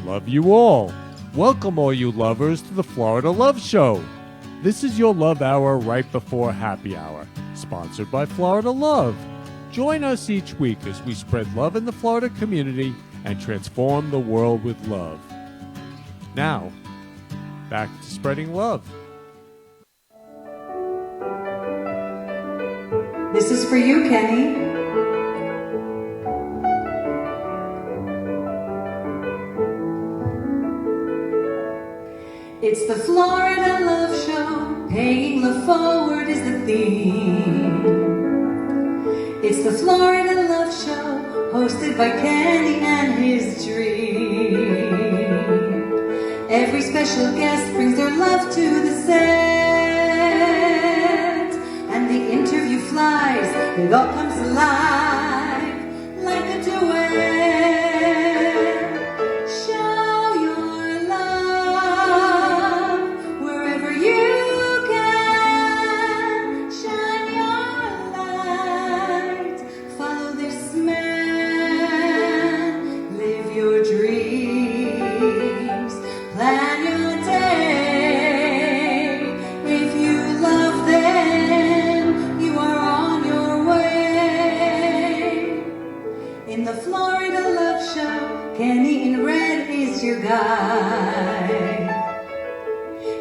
Love you all. Welcome all you lovers to the Florida Love Show. This is your love hour right before happy hour, sponsored by Florida Love. Join us each week as we spread love in the Florida community and transform the world with love. Now, back to spreading love. This is for you, Kenny. It's the Florida Love Show, paying love forward is the theme. It's the Florida Love Show, hosted by Kenny and his dream. Every special guest brings their love to the set, and the interview flies, it all comes alive like a duet.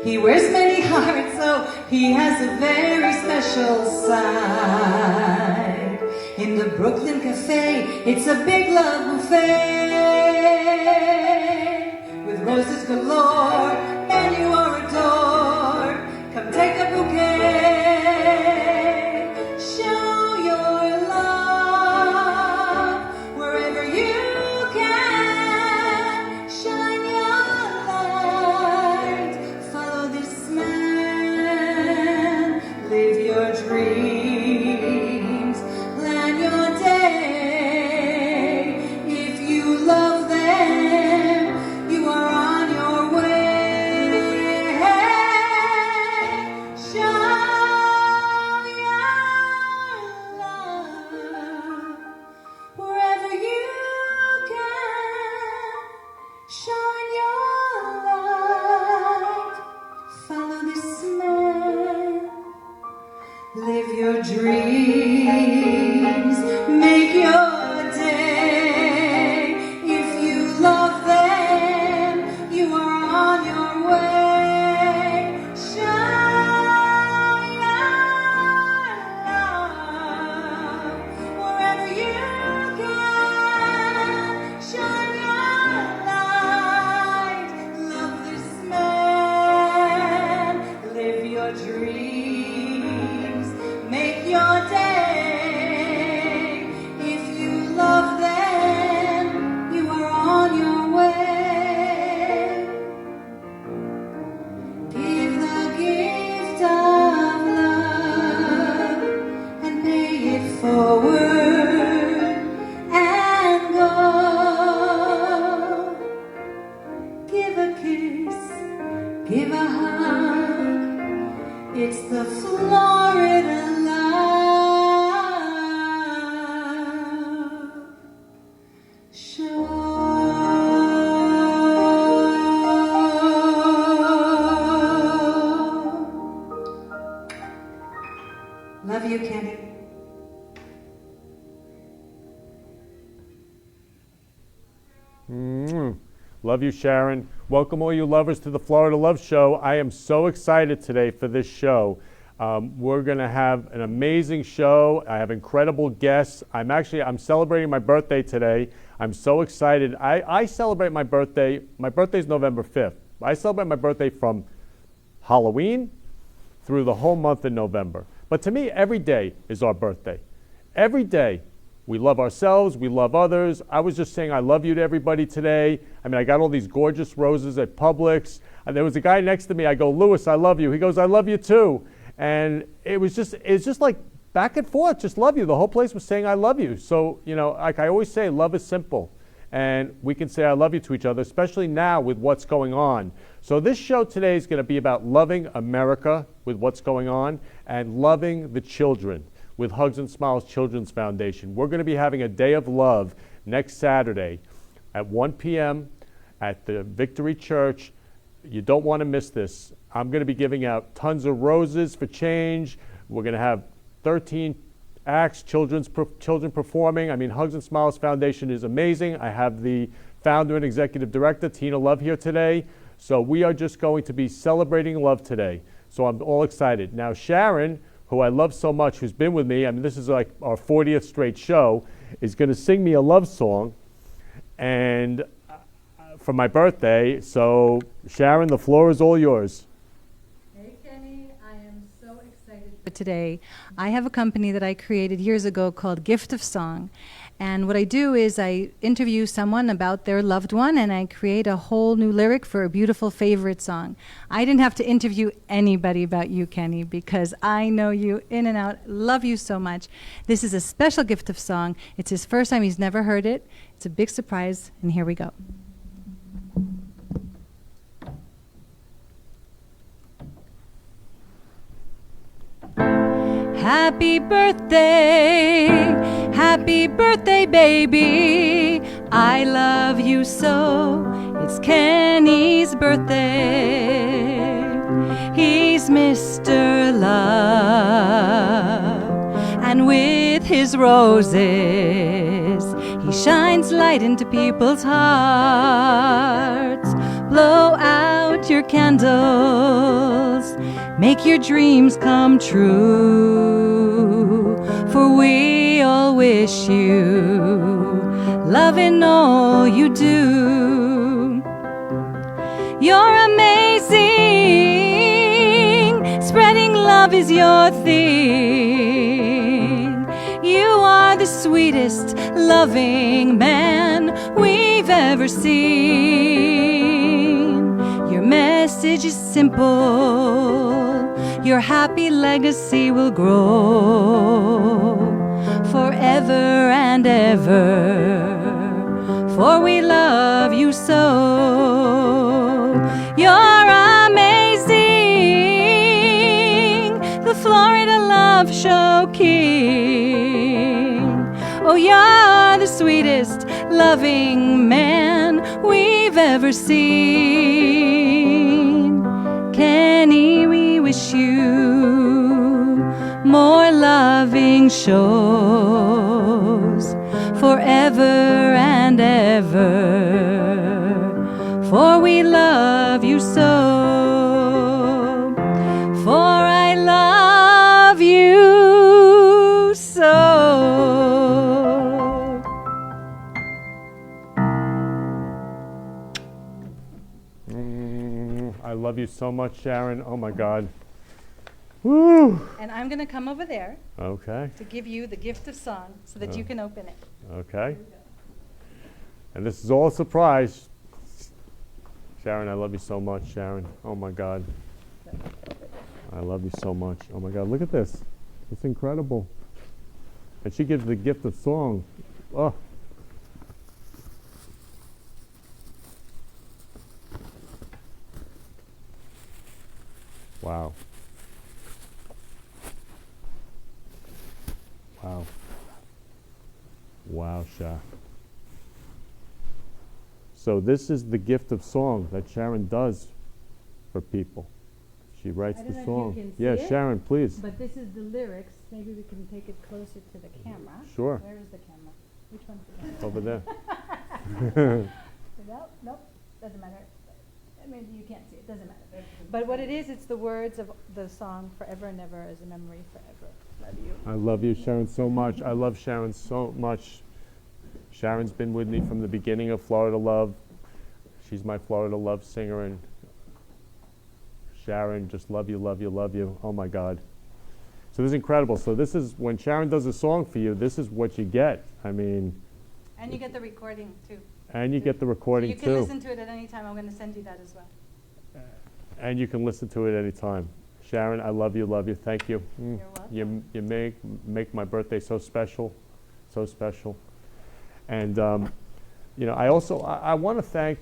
He wears many hearts, so he has a very special side. In the Brooklyn Cafe, it's a big love buffet. With roses galore, and you are adored. Come take a bouquet. Show your love wherever you can. Shine your light. Follow this man. Live your dreams. Plan your day. If you love them, you are on your way. Show your love wherever you can. Shine your light. Follow this man. Live your dreams. Make your day. If you love them, you are on your way. Shine your love wherever you can. Shine your light. Love this man. Live your dreams. Make your day. If you love them, you are on your way. Give the gift of love and pay it forward and go. Give a kiss, give a hug. It's the Florida Love Show. Love you, Kenny. Love you, Sharon. Welcome all you lovers to the Florida Love Show. I am so excited today for this show. We're going to have an amazing show. I have incredible guests. I'm celebrating my birthday today. I'm so excited. I celebrate my birthday. My birthday is November 5th. I celebrate my birthday from Halloween through the whole month of November. But to me, every day is our birthday. Every day, we love ourselves, we love others. I was just saying I love you to everybody today. I mean, I got all these gorgeous roses at Publix. And there was a guy next to me. I go, Lewis, I love you. He goes, I love you too. And it's just like back and forth, just love you. The whole place was saying I love you. So, you know, like I always say, love is simple. And we can say I love you to each other, especially now with what's going on. So this show today is going to be about loving America with what's going on and loving the children with Hugs and Smiles Children's Foundation. We're going to be having a day of love next Saturday at 1 p.m. at the Victory Church. You don't want to miss this. I'm going to be giving out tons of roses for change. We're going to have 13 acts, children performing. I mean, Hugs and Smiles Foundation is amazing. I have the founder and executive director, Tina Love, here today. So we are just going to be celebrating love today. So I'm all excited. Now, Sharon, who I love so much, who's been with me, I mean, this is like our 40th straight show, is going to sing me a love song and for my birthday. So, Sharon, the floor is all yours. Hey, Kenny, I am so excited for today. I have a company that I created years ago called Gift of Song. And what I do is I interview someone about their loved one and I create a whole new lyric for a beautiful favorite song. I didn't have to interview anybody about you, Kenny, because I know you in and out, love you so much. This is a special gift of song. It's his first time, he's never heard it. It's a big surprise, and here we go. Happy birthday, baby. I love you so. It's Kenny's birthday. He's Mr. Love, and with his roses, he shines light into people's hearts. Blow out your candles, make your dreams come true, for we all wish you love in all you do. You're amazing, spreading love is your thing. You are the sweetest, loving man we've ever seen. Your message is simple, your happy legacy will grow forever and ever, for we love you so. You're amazing, the Florida Love Show king. Oh, you're the sweetest, loving man we've ever seen. Kenny, we wish you more loving shows forever and ever, for we love you so, for I love you so. I love you so much, Sharon. Oh my God. Woo! And I'm going to come over there Okay. to give you the gift of song so that you can open it. Okay. And this is all a surprise. Sharon, I love you so much, Sharon. Oh my God. I love you so much. Oh my God, look at this. It's incredible. And she gives the gift of song. Oh. Wow. Wow. Wow, Sha. So this is the gift of song that Sharon does for people. She writes I don't the know song. if you can see Yeah, it, Sharon, please. but this is the lyrics. Maybe we can take it closer to the camera. Sure. Where is the camera? Which one's the camera? Over there. Nope, doesn't matter. Maybe you can't see it, doesn't matter. But what it is, it's the words of the song Forever and Ever as a memory forever. Love you. I love you, Sharon, so much. I love Sharon so much. Sharon's been with me from the beginning of Florida Love. She's my Florida Love singer, and Sharon, just love you, love you, love you. Oh my God. So this is incredible. So this is, when Sharon does a song for you, this is what you get. I mean. And you get the recording too. And you get the recording you too. can listen to it at any time. I'm going to send you that as well. And you can listen to it anytime. Sharon, I love you, love you. Thank you. You're welcome. You make my birthday so special, so special. And you know, I also I want to thank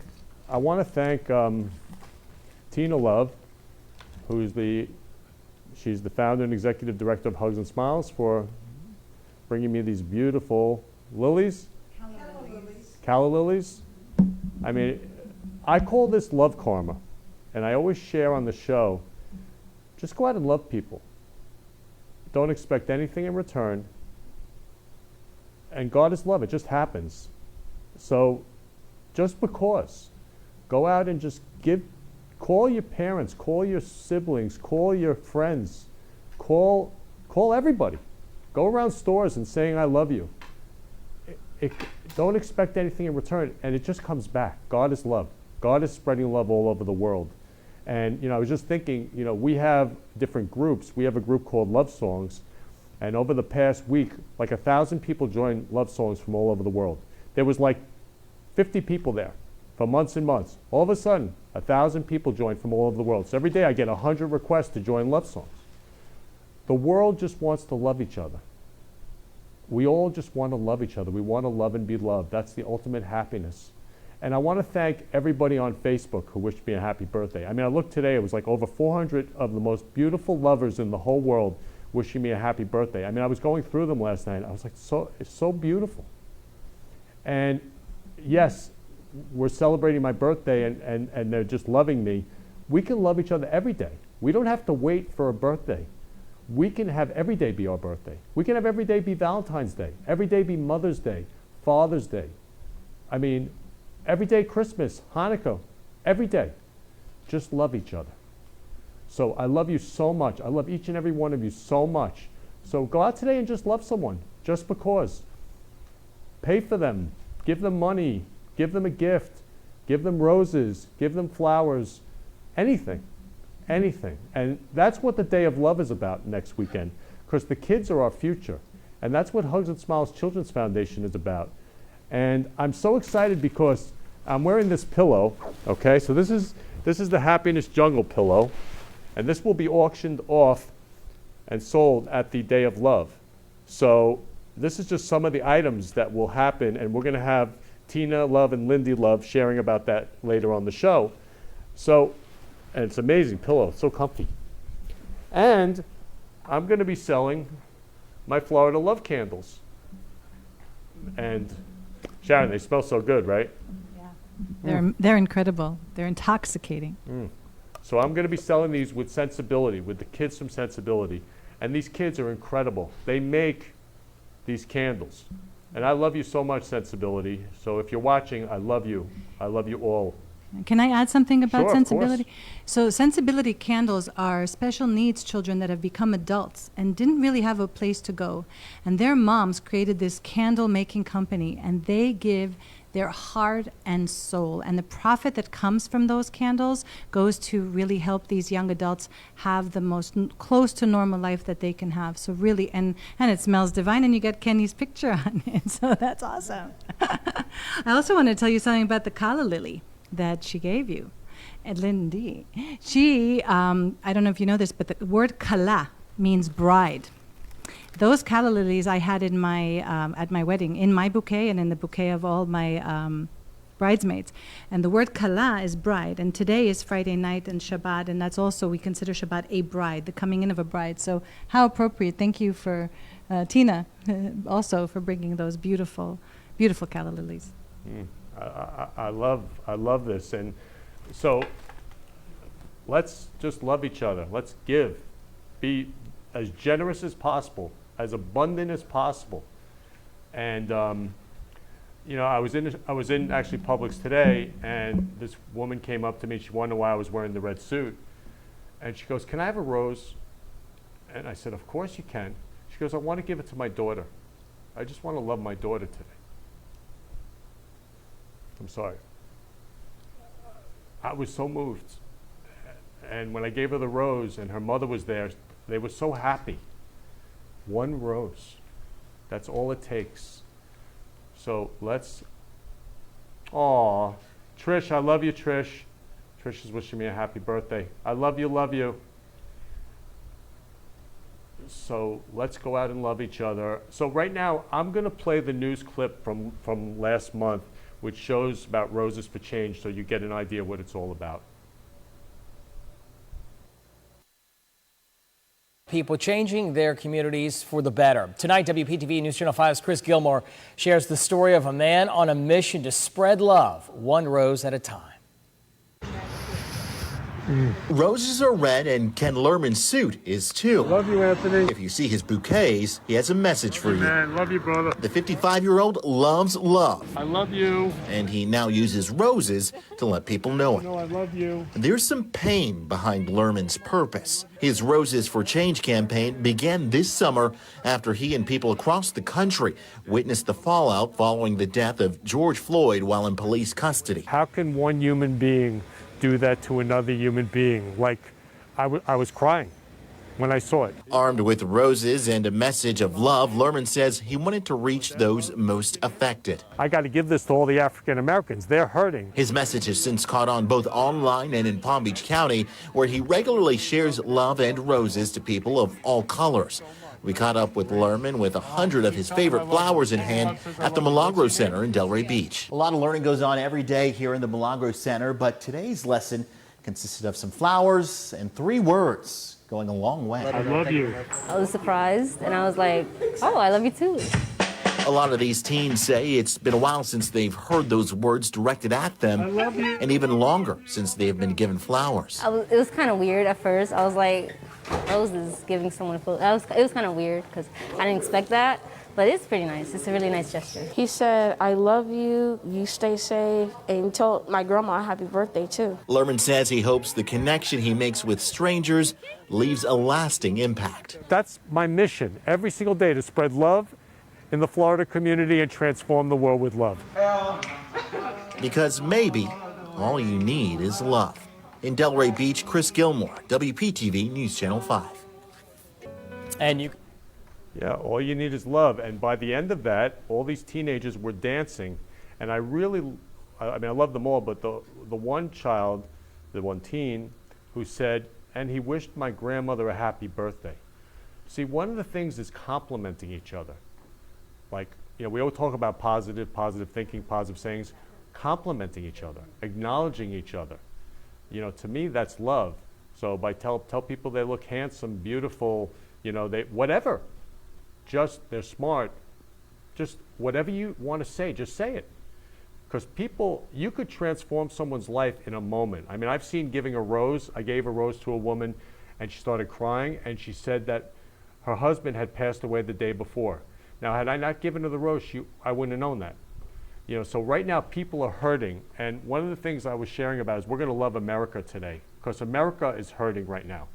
Tina Love, who's she's the founder and executive director of Hugs and Smiles, for bringing me these beautiful lilies. Calla lilies. I mean, I call this love karma, and I always share on the show, just go out and love people. Don't expect anything in return. And God is love, it just happens. So just because, go out and just call your parents, call your siblings, call your friends, call everybody. Go around stores and saying I love you. Don't expect anything in return, and it just comes back. God is love. God is spreading love all over the world. And I was just thinking, we have different groups. We have a group called Love Songs, and over the past week, like 1,000 people joined Love Songs from all over the world. There was like 50 people there for months and months. All of a sudden, 1,000 people joined from all over the world. So every day I get 100 requests to join Love Songs. The world just wants to love each other. We all just want to love each other. We want to love and be loved. That's the ultimate happiness. And I want to thank everybody on Facebook who wished me a happy birthday. I mean, I looked today, it was like over 400 of the most beautiful lovers in the whole world wishing me a happy birthday. I mean, I was going through them last night. I was like, it's so beautiful. And yes, we're celebrating my birthday and they're just loving me. We can love each other every day. We don't have to wait for a birthday. We can have every day be our birthday. We can have every day be Valentine's Day, every day be Mother's Day, Father's Day. I mean, every day Christmas, Hanukkah, every day. Just love each other. So I love you so much. I love each and every one of you so much. So go out today and just love someone, just because. Pay for them, give them money, give them a gift, give them roses, give them flowers, anything. Anything. And that's what the Day of Love is about next weekend, because the kids are our future. And that's what Hugs and Smiles Children's Foundation is about. And I'm so excited because I'm wearing this pillow, okay? So this is the Happiness Jungle pillow. And this will be auctioned off and sold at the Day of Love. So this is just some of the items that will happen, and we're going to have Tina Love and Lindy Love sharing about that later on the show. So, and it's an amazing pillow, it's so comfy. And I'm going to be selling my Florida Love candles. And Sharon, they smell so good, right? Yeah. They're incredible. They're intoxicating. So I'm going to be selling these with Sensibility, with the kids from Sensibility. And these kids are incredible. They make these candles. And I love you so much, Sensibility. So if you're watching, I love you. I love you all. Can I add something about Sure, Sensibility? So Sensibility candles are special needs children that have become adults and didn't really have a place to go. And their moms created this candle making company, and they give their heart and soul. And the profit that comes from those candles goes to really help these young adults have the most close to normal life that they can have. So really, and it smells divine, and you get Kenny's picture on it. So that's awesome. I also want to tell you something about the calla lily that she gave you, and Lindy. She, I don't know if you know this, but the word kala means bride. Those calla lilies I had in my at my wedding, in my bouquet and in the bouquet of all my bridesmaids. And the word kala is bride, and today is Friday night and Shabbat, and that's also, we consider Shabbat a bride, the coming in of a bride. So how appropriate. Thank you for Tina, also for bringing those beautiful, beautiful calla lilies. I love this. And so let's just love each other. Let's give. Be as generous as possible, as abundant as possible. And I was in actually Publix today, and this woman came up to me. She wondered why I was wearing the red suit, and she goes, "Can I have a rose?" And I said, "Of course you can." She goes, "I want to give it to my daughter. I just want to love my daughter today." I'm sorry. I was so moved. And when I gave her the rose and her mother was there, they were so happy. One rose. That's all it takes. So let's, aw, Trish, I love you, Trish. Trish is wishing me a happy birthday. I love you, love you. So let's go out and love each other. So right now, I'm going to play the news clip from last month, which shows about Roses for Change, so you get an idea what it's all about. People changing their communities for the better. Tonight, WPTV News Channel 5's Chris Gilmore shares the story of a man on a mission to spread love, one rose at a time. Roses are red, and Ken Lerman's suit is too. Love you, Anthony. If you see his bouquets, he has a message for you. Man, love you, brother. The 55-year-old loves love, I love you. and he now uses roses to let people know it. No, I love you. There's some pain behind Lerman's purpose. His Roses for Change campaign began this summer after he and people across the country witnessed the fallout following the death of George Floyd while in police custody. How can one human being do that to another human being? Like, I was crying when I saw it. Armed with roses and a message of love, Lerman says he wanted to reach those most affected. I got to give this to all the African Americans. They're hurting. His message has since caught on both online and in Palm Beach County, where he regularly shares love and roses to people of all colors. We caught up with Lerman with 100 of his favorite flowers in hand at the Milagro Center in Delray Beach. A lot of learning goes on every day here in the Milagro Center, but today's lesson consisted of some flowers and 3 words going a long way. I love you. I was surprised and I was like, oh, I love you too. A lot of these teens say it's been a while since they've heard those words directed at them, and even longer since they've been given flowers. It was kind of weird at first. I was like, roses giving someone a photo. It was kind of weird because I didn't expect that, but it's pretty nice. It's a really nice gesture. He said, I love you, you stay safe, and he told my grandma happy birthday too. Lerman says he hopes the connection he makes with strangers leaves a lasting impact. That's my mission every single day, to spread love in the Florida community and transform the world with love. Because maybe all you need is love. In Delray Beach, Chris Gilmore, WPTV News Channel 5. And you. Yeah, all you need is love. And by the end of that, all these teenagers were dancing. And I love them all, but the one child, the one teen, who said, and he wished my grandmother a happy birthday. See, one of the things is complimenting each other. Like, we all talk about positive thinking, positive sayings, complimenting each other, acknowledging each other. To me, that's love. So by tell people they look handsome, beautiful, whatever. Just, they're smart. Just whatever you want to say, just say it. Because you could transform someone's life in a moment. I mean, I've seen giving a rose. I gave a rose to a woman, and she started crying, and she said that her husband had passed away the day before. Now, had I not given her the rose, I wouldn't have known that. So right now people are hurting, and one of the things I was sharing about is we're going to love America today, because America is hurting right now.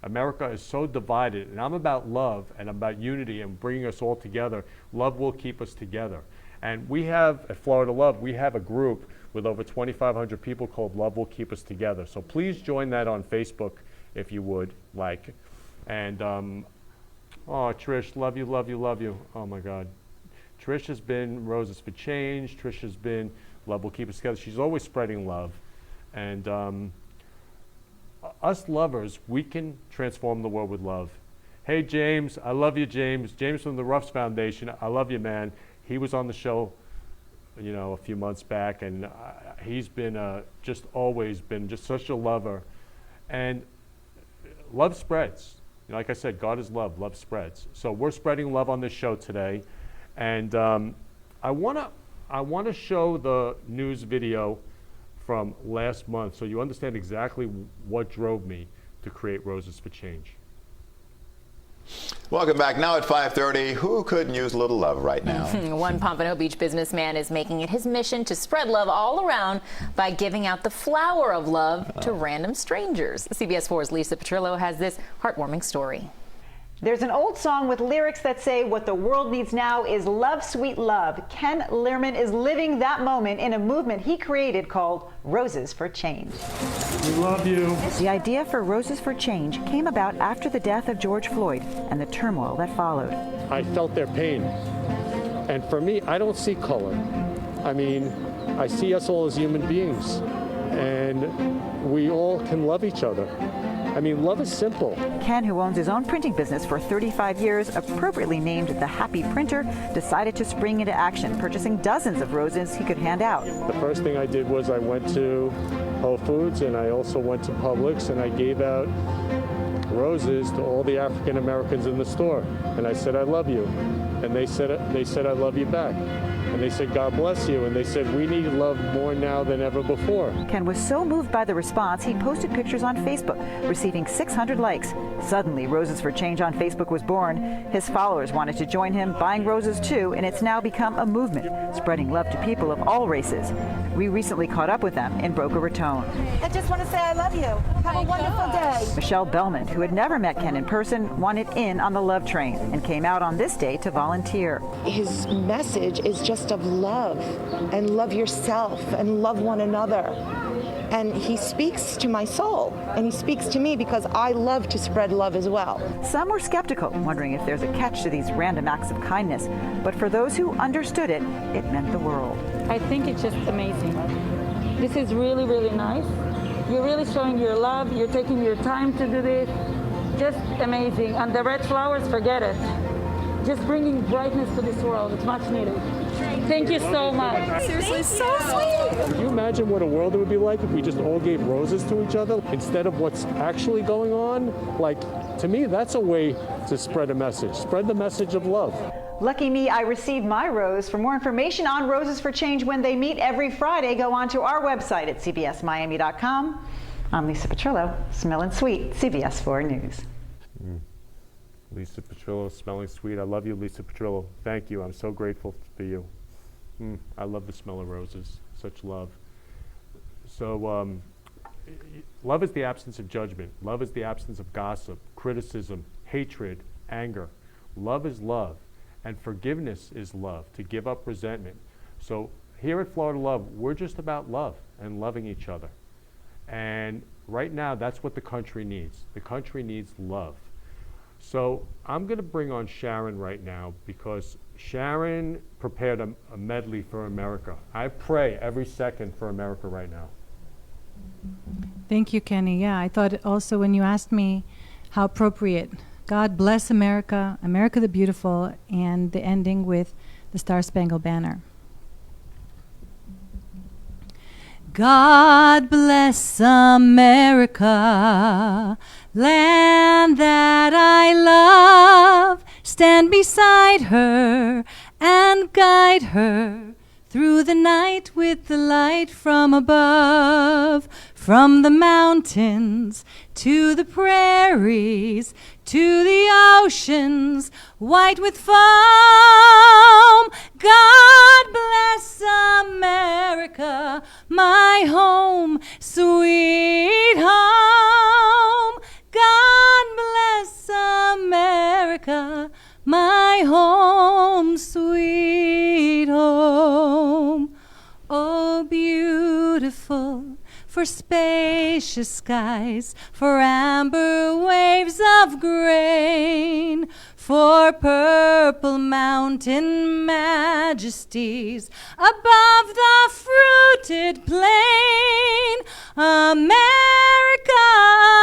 America is so divided, and I'm about love and about unity and bringing us all together. Love will keep us together. And we have, at Florida Love, we have a group with over 2,500 people called Love Will Keep Us Together. So please join that on Facebook if you would like. And oh, Trish, love you, love you, love you. Oh my God. Trish has been Roses for Change. Trish has been Love Will Keep Us Together. She's always spreading love. And us lovers, we can transform the world with love. Hey, James, I love you, James. James from the Ruffs Foundation, I love you, man. He was on the show, a few months back, and he's been just always been just such a lover. And love spreads. Like I said, God is love. Love spreads. So we're spreading love on this show today. And I want to show the news video from last month so you understand exactly what drove me to create Roses for Change. Welcome back. Now at 5:30, who couldn't use a little love right now? One Pompano Beach businessman is making it his mission to spread love all around by giving out the flower of love to random strangers. CBS 4's Lisa Petrillo has this heartwarming story. There's an old song with lyrics that say what the world needs now is love, sweet love. Ken Lerman is living that moment in a movement he created called Roses for Change. We love you. The idea for Roses for Change came about after the death of George Floyd and the turmoil that followed. I felt their pain. And for me, I don't see color. I mean, I see us all as human beings. And we all can love each other. I mean, love is simple. Ken, who owns his own printing business for 35 years, appropriately named the Happy Printer, decided to spring into action, purchasing dozens of roses he could hand out. The first thing I did was I went to Whole Foods, and I also went to Publix, and I gave out roses to all the African Americans in the store. And I said, I love you. And they said I love you back. and they said, God bless you, and they said, we need love more now than ever before. Ken was so moved by the response, he posted pictures on Facebook, receiving 600 likes. Suddenly, Roses for Change on Facebook was born. His followers wanted to join him, buying roses too, and it's now become a movement, spreading love to people of all races. We recently caught up with them in Boca Raton. I just want to say I love you. Have a wonderful day. Michelle Bellman, who had never met Ken in person, wanted in on the love train and came out on this day to volunteer. His message is just of love, and love yourself, and love one another. And he speaks to my soul, and he speaks to me because I love to spread love as well. Some were skeptical, wondering if there's a catch to these random acts of kindness. But for those who understood it, it meant the world. I think it's just amazing. This is really, really nice. You're really showing your love. You're taking your time to do this. Just amazing. And the red flowers, forget it. Just bringing brightness to this world. It's much needed. Thank you so much. Seriously, so sweet. Can you imagine what a world it would be like if we just all gave roses to each other instead of what's actually going on? Like, to me, that's a way to spread a message. Spread the message of love. Lucky me, I received my rose. For more information on Roses for Change when they meet every Friday, go on to our website at cbsmiami.com. I'm Lisa Petrillo, smelling sweet, CBS 4 News. Lisa Petrillo, smelling sweet. I love you, Lisa Petrillo. Thank you. I'm so grateful for you. I love the smell of roses. Such love. So, love is the absence of judgment. Love is the absence of gossip, criticism, hatred, anger. Love is love. And forgiveness is love, to give up resentment. So here at Florida Love, we're just about love and loving each other. And right now, that's what the country needs. The country needs love. So I'm going to bring on Sharon right now because Sharon prepared a medley for America. I pray every second for America right now. Thank you, Kenny. Yeah, I thought also when you asked me how appropriate, God bless America, America the Beautiful, and the ending with the Star-Spangled Banner. God bless America, land that I love. Stand beside her and guide her through the night with the light from above. From the mountains to the prairies, to the oceans, white with foam. God bless America, my home, sweet home. God bless America, my home, sweet home. Oh, beautiful, for spacious skies, for amber waves of grain, for purple mountain majesties above the fruited plain. America,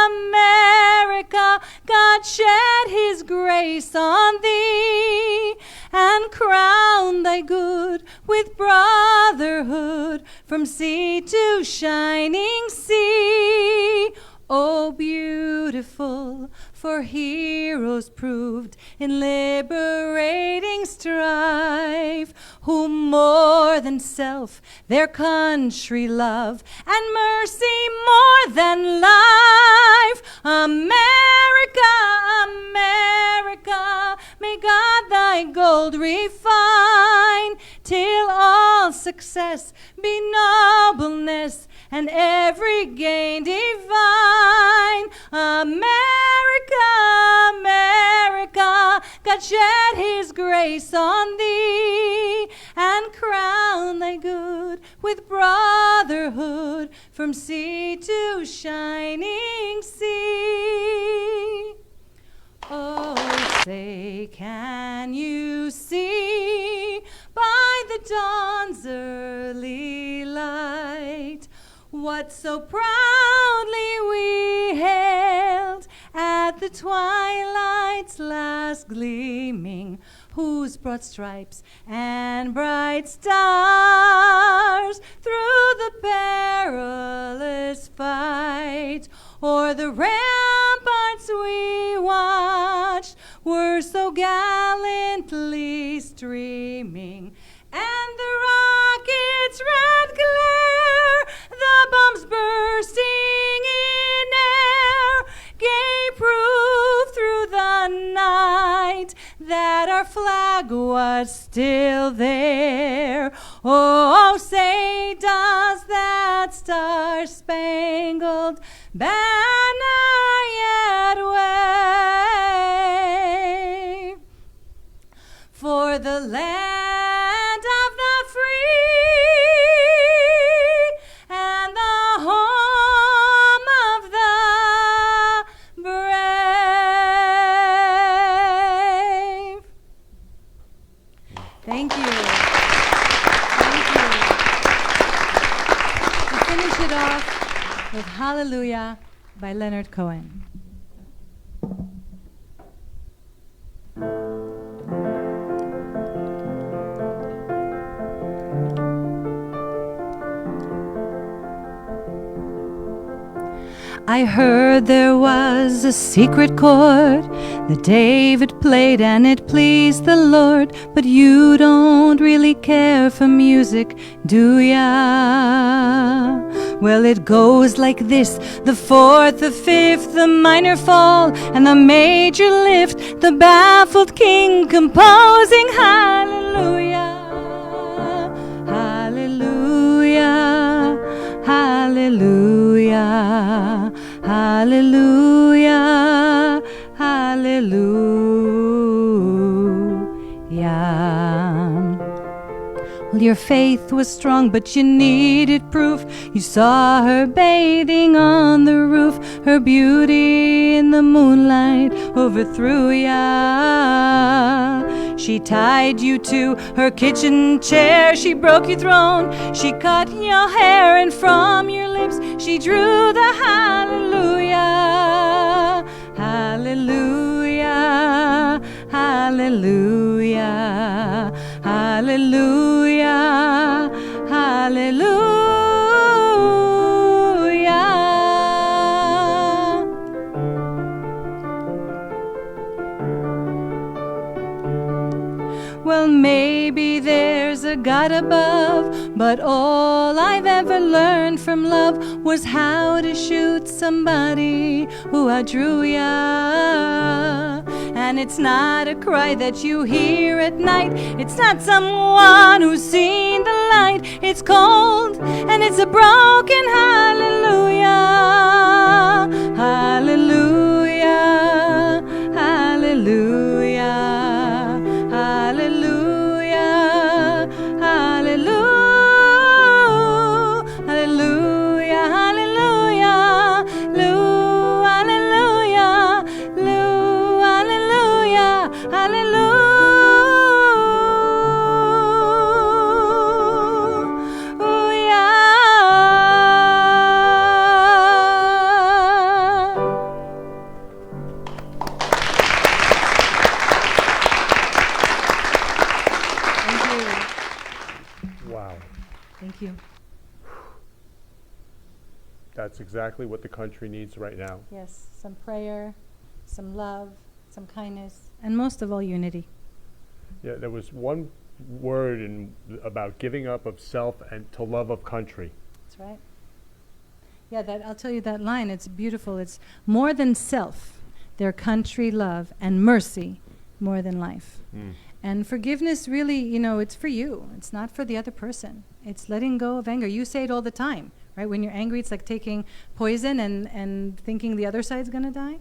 America, God shed his grace on thee and crown thy good with brotherhood from sea to shining sea. Oh, beautiful, for heroes proved in liberating strife, who more than self their country love, and mercy more than life. America, America, may God thy gold refine, till all success be nobleness and every gain divine. America, America, God shed his grace on thee and crown thy good with brotherhood from sea to shining sea. Oh, say, can you see by the dawn's early light what so proudly we hailed at the twilight's last gleaming, whose broad stripes and bright stars through the perilous fight o'er the ramparts we watched were so gallantly streaming, and the flag was still there. Oh, say does that star-spangled banner yet wave for the land of the free and the home of the brave. Thank you. Thank you. To finish it off with Hallelujah by Leonard Cohen. I heard there was a secret chord that David played and it pleased the Lord. But you don't really care for music, do ya? Well, it goes like this: the fourth, the fifth, the minor fall, and the major lift, the baffled king composing hallelujah, hallelujah, hallelujah, hallelujah, hallelujah. Well, your faith was strong, but you needed proof. You saw her bathing on the roof. Her beauty in the moonlight overthrew ya. She tied you to her kitchen chair. She broke your throne. She cut your hair, and from your lips she drew the hallelujah, hallelujah, hallelujah, hallelujah, hallelujah. Well, maybe there's a God above, but all I've ever learned from love was how to shoot somebody who outdrew ya. And it's not a cry that you hear at night. It's not someone who's seen the light. It's cold and it's a broken hallelujah, hallelujah, hallelujah, hallelujah, hallelujah, hallelujah, hallelujah, hallelujah, hallelujah, hallelujah. Wow. Thank you. That's exactly what the country needs right now. Yes, some prayer, some love, some kindness, and most of all, unity. Yeah, there was one word about giving up of self and to love of country. That's right. Yeah, I'll tell you that line. It's beautiful. It's more than self, their country love, and mercy more than life. And forgiveness really, it's for you. It's not for the other person. It's letting go of anger. You say it all the time, right? When you're angry, it's like taking poison and thinking the other side's going to die.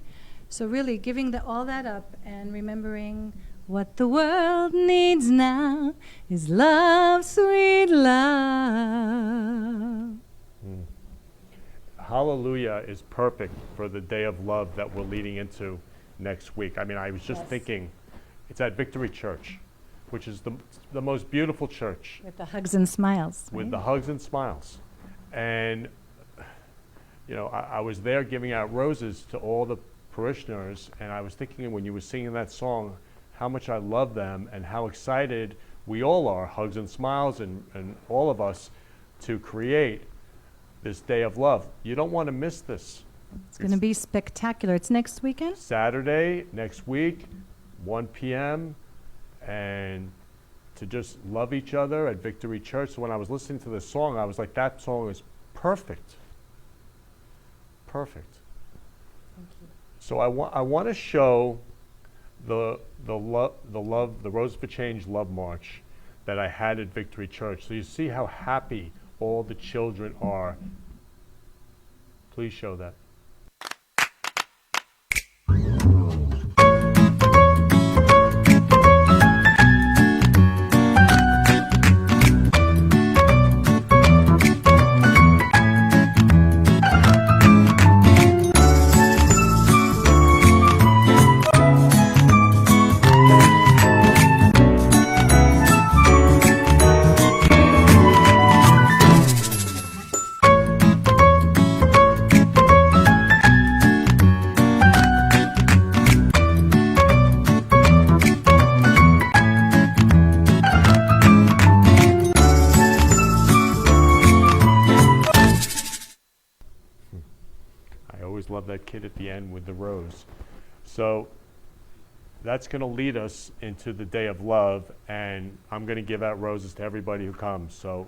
So really giving all that up and remembering what the world needs now is love, sweet love. Hallelujah is perfect for the day of love that we're leading into next week. I mean, I was just thinking, it's at Victory Church, which is the most beautiful church. With the hugs and smiles. With the hugs and smiles. And, I was there giving out roses to all the parishioners, and I was thinking when you were singing that song, how much I love them and how excited we all are, Hugs and Smiles and all of us, to create this day of love. You don't want to miss this. It's going to be spectacular. It's next weekend? Saturday, next week, 1 p.m., and to just love each other at Victory Church. So when I was listening to this song, I was like, that song is perfect. Perfect. Thank you. So I want to show the Rose for Change Love March that I had at Victory Church. So you see how happy all the children are. Please show that. Love that kid at the end with the rose. So that's going to lead us into the Day of Love, and I'm going to give out roses to everybody who comes. So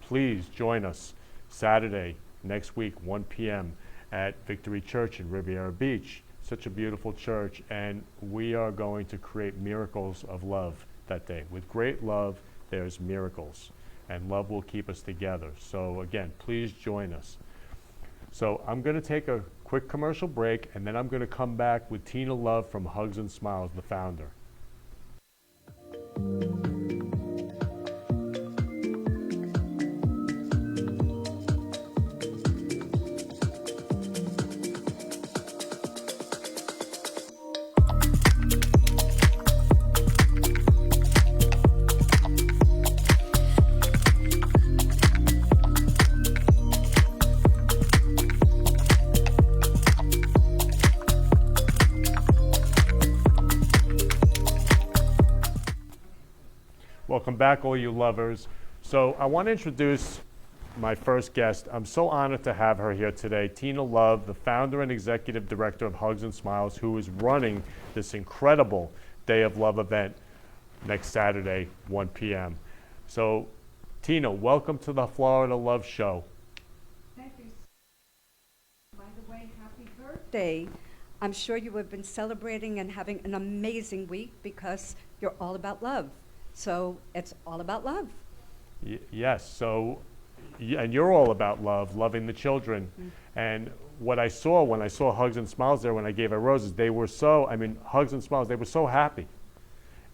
please join us Saturday next week, 1 p.m. at Victory Church in Riviera Beach. Such a beautiful church, and we are going to create miracles of love that day. With great love, there's miracles, and love will keep us together. So again, please join us. So I'm going to take a quick commercial break, and then I'm going to come back with Tina Love from Hugs and Smiles, the founder. Welcome back, all you lovers. So I want to introduce my first guest. I'm so honored to have her here today, Tina Love, the founder and executive director of Hugs and Smiles, who is running this incredible Day of Love event next Saturday, 1 p.m. So, Tina, welcome to the Florida Love Show. Thank you. By the way, happy birthday. I'm sure you have been celebrating and having an amazing week because you're all about love. So it's all about love. Yes. So, and you're all about love, loving the children. And what I saw when I saw Hugs and Smiles there, when I gave her roses, they were so, Hugs and Smiles, they were so happy.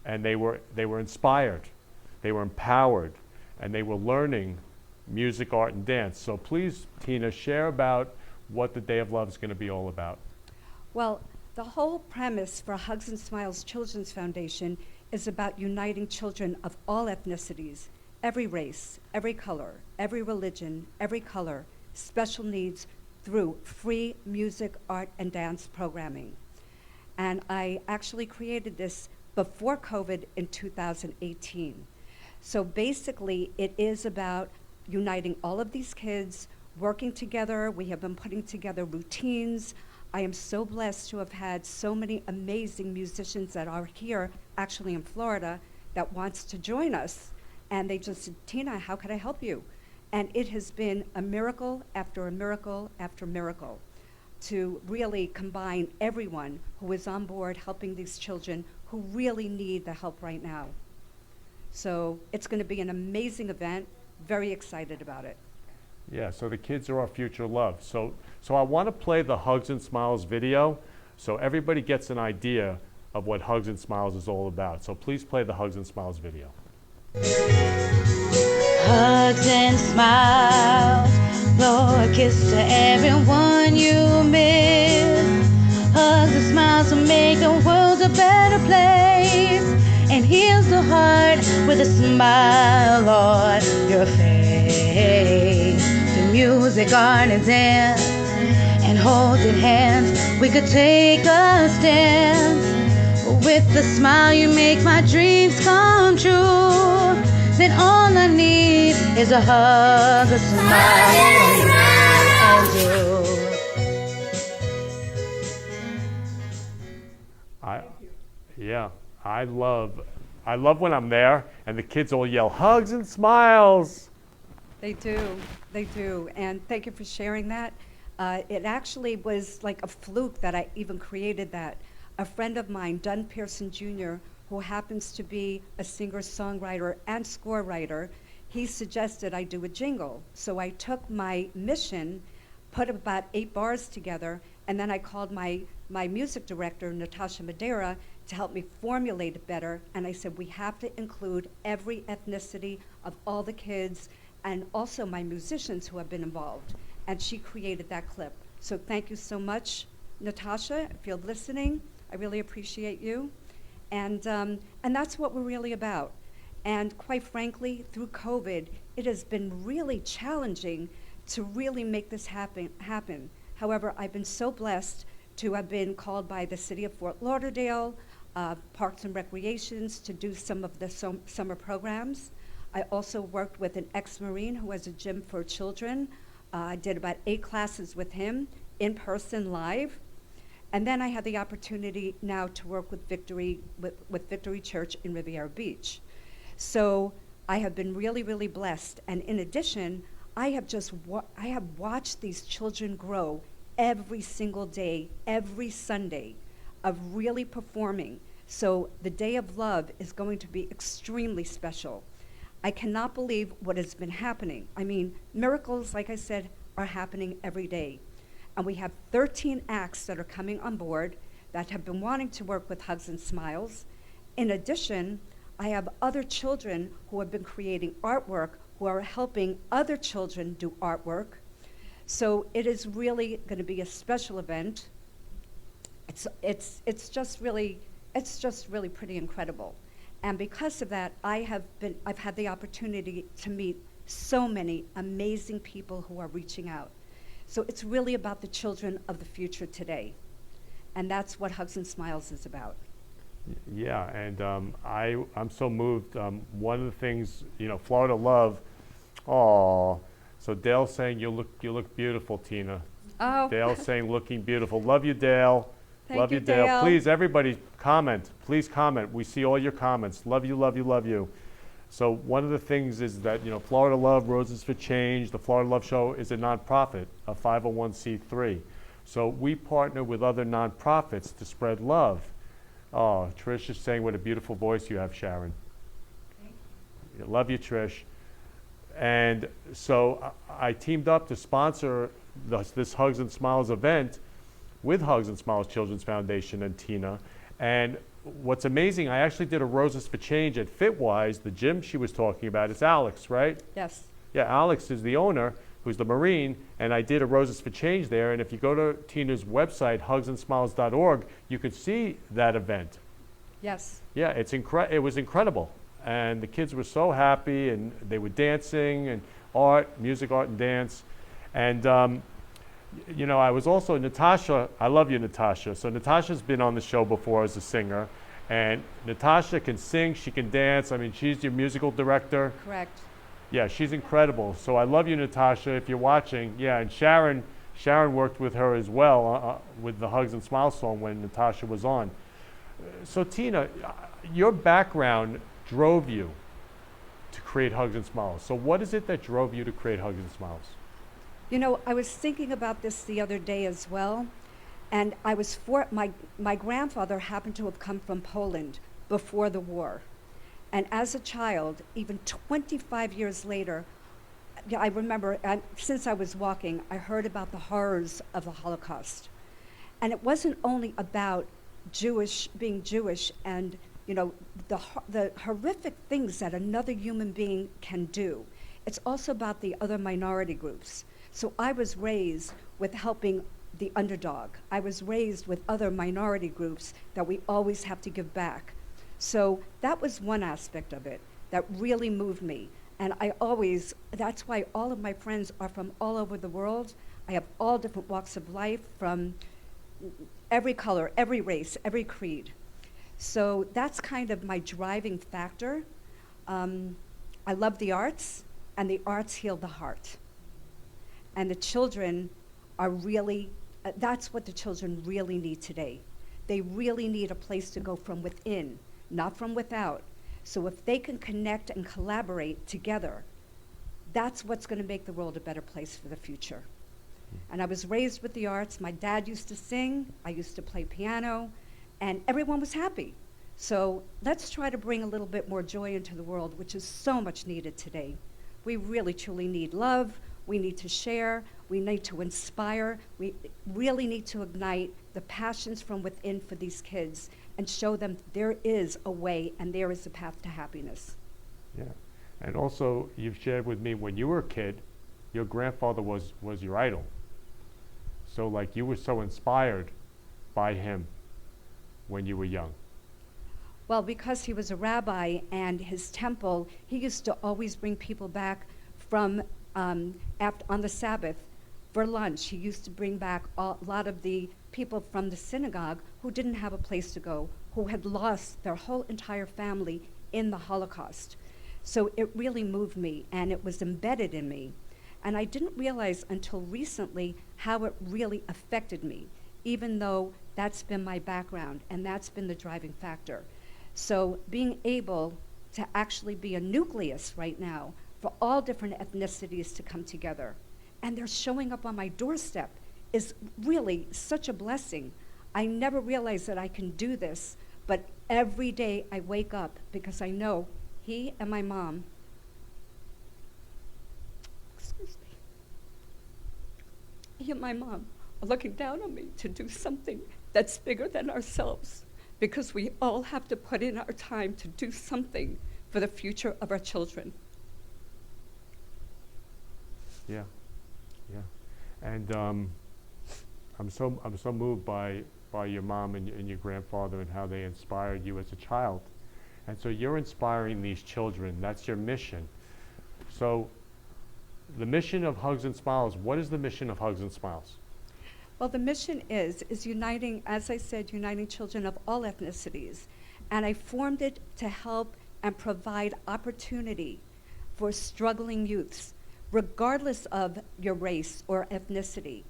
And they were inspired. They were empowered. And they were learning music, art, and dance. So please, Tina, share about what the Day of Love is going to be all about. Well, the whole premise for Hugs and Smiles Children's Foundation is about uniting children of all ethnicities, every race, every color, every religion, every color, special needs through free music, art, and dance programming. And I actually created this before COVID in 2018. So basically, it is about uniting all of these kids, working together. We have been putting together routines. I am so blessed to have had so many amazing musicians that are here, actually in Florida, that wants to join us. And they just said, Tina, how can I help you? And it has been a miracle after a miracle after miracle to really combine everyone who is on board helping these children who really need the help right now. So it's going to be an amazing event. Very excited about it. Yeah, so the kids are our future love. So I want to play the Hugs and Smiles video so everybody gets an idea of what Hugs and Smiles is all about. So please play the Hugs and Smiles video. Hugs and smiles, blow a kiss to everyone you miss. Hugs and smiles will make the world a better place and heals the heart with a smile on your face. The music, art, and dance, and holding hands, we could take a stand. With a smile, you make my dreams come true. Then all I need is a hug, a smile, and you. I love when I'm there and the kids all yell, hugs and smiles. They do, and thank you for sharing that. It actually was like a fluke that I even created that. a friend of mine, Dunn Pearson Jr., who happens to be a singer-songwriter and score writer, he suggested I do a jingle. So I took my mission, put about 8 bars together, and then I called my music director, Natasha Madeira, to help me formulate it better. And I said, we have to include every ethnicity of all the kids and also my musicians who have been involved. And she created that clip. So thank you so much, Natasha, if you're listening. I really appreciate you. And that's what we're really about. And quite frankly, through COVID, it has been really challenging to really make this happen. However, I've been so blessed to have been called by the city of Fort Lauderdale, Parks and Recreations, to do some of the summer programs. I also worked with an ex-Marine who has a gym for children. I did about 8 classes with him, in person, live. And then I had the opportunity now to work with Victory Church in Riviera Beach. So I have been really, really blessed. And in addition, I have watched these children grow every single day, every Sunday, of really performing. So the Day of Love is going to be extremely special. I cannot believe what has been happening. I mean, miracles, like I said, are happening every day. And we have 13 acts that are coming on board that have been wanting to work with Hugs and Smiles. In addition, I have other children who have been creating artwork who are helping other children do artwork. So it is really going to be a special event. It's just really pretty incredible. And because of that, I've had the opportunity to meet so many amazing people who are reaching out. So it's really about the children of the future today. And that's what Hugs and Smiles is about. Yeah, and I'm so moved. One of the things, Florida Love. Oh, so Dale's saying you look beautiful, Tina. Oh. Dale's saying looking beautiful. Love you, Dale. Thank love you, you, Dale. Dale. Please, everybody, comment. Please comment. We see all your comments. Love you, love you, love you. So one of the things is that Florida Love, Roses for Change, the Florida Love Show is a nonprofit, a 501c3. So we partner with other nonprofits to spread love. Oh, Trish is saying what a beautiful voice you have, Sharon. Love you, Trish. And so I teamed up to sponsor this Hugs and Smiles event with Hugs and Smiles Children's Foundation and Tina. And what's amazing, I actually did a Roses for Change at Fitwise, the gym she was talking about. It's Alex, right? Yes. Yeah, Alex is the owner, who's the Marine, and I did a Roses for Change there. And if you go to Tina's website, hugsandsmiles.org, you can see that event. Yes. Yeah, it was incredible. And the kids were so happy, and they were dancing, and music, art, and dance. And, I was also, Natasha, I love you, Natasha. So Natasha's been on the show before as a singer. And Natasha can sing, she can dance. I mean, she's your musical director. Correct. Yeah, she's incredible. So I love you, Natasha, if you're watching. Yeah, and Sharon worked with her as well with the Hugs and Smiles song when Natasha was on. So Tina, your background drove you to create Hugs and Smiles. So what is it that drove you to create Hugs and Smiles? I was thinking about this the other day as well, and my grandfather happened to have come from Poland before the war. And as a child, even 25 years later, I remember, since I was walking, I heard about the horrors of the Holocaust. And it wasn't only about being Jewish and the horrific things that another human being can do. It's also about the other minority groups. So I was raised with helping the underdog. I was raised with other minority groups that we always have to give back. So that was one aspect of it that really moved me. And that's why all of my friends are from all over the world. I have all different walks of life, from every color, every race, every creed. So that's kind of my driving factor. I love the arts, and the arts heal the heart. And the children are really, that's what the children really need today. They really need a place to go from within, not from without. So if they can connect and collaborate together, that's what's going to make the world a better place for the future. And I was raised with the arts. My dad used to sing. I used to play piano. and everyone was happy. So let's try to bring a little bit more joy into the world, which is so much needed today. We really, truly need love. We need to share. We need to inspire. We really need to ignite the passions from within for these kids and show them there is a way and there is a path to happiness. Yeah. And also, you've shared with me when you were a kid, your grandfather was your idol. So, like, you were so inspired by him when you were young. Well, because he was a rabbi and his temple, he used to always bring people back from on the Sabbath for lunch. He used to bring back a lot of the people from the synagogue who didn't have a place to go, who had lost their whole entire family in the Holocaust. So it really moved me, and it was embedded in me. And I didn't realize until recently how it really affected me, even though that's been my background and that's been the driving factor. So being able to actually be a nucleus right now for all different ethnicities to come together, and they're showing up on my doorstep, is really such a blessing. I never realized that I can do this, but every day I wake up because I know he and my mom, he and my mom are looking down on me to do something that's bigger than ourselves, because we all have to put in our time to do something for the future of our children. Yeah, yeah. And I'm so moved by your mom and your grandfather and how they inspired you as a child. And so you're inspiring these children. That's your mission. So the mission of Hugs and Smiles, what is the mission of Hugs and Smiles? Well, the mission is uniting, as I said, uniting children of all ethnicities. And I formed it to help and provide opportunity for struggling youths, regardless of your race or ethnicity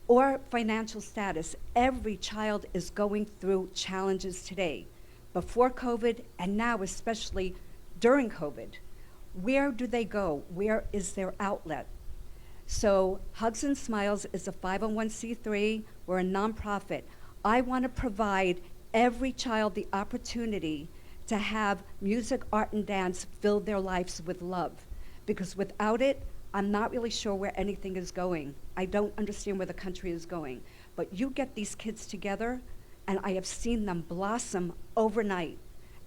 or financial status. Every child is going through challenges today, before COVID and now especially during COVID. Where do they go? Where is their outlet? So Hugs and Smiles is a 501c3. We're a nonprofit. I want to provide every child the opportunity to have music, art, and dance fill their lives with love. Because without it, I'm not really sure where anything is going. I don't understand where the country is going. But you get these kids together, and I have seen them blossom overnight.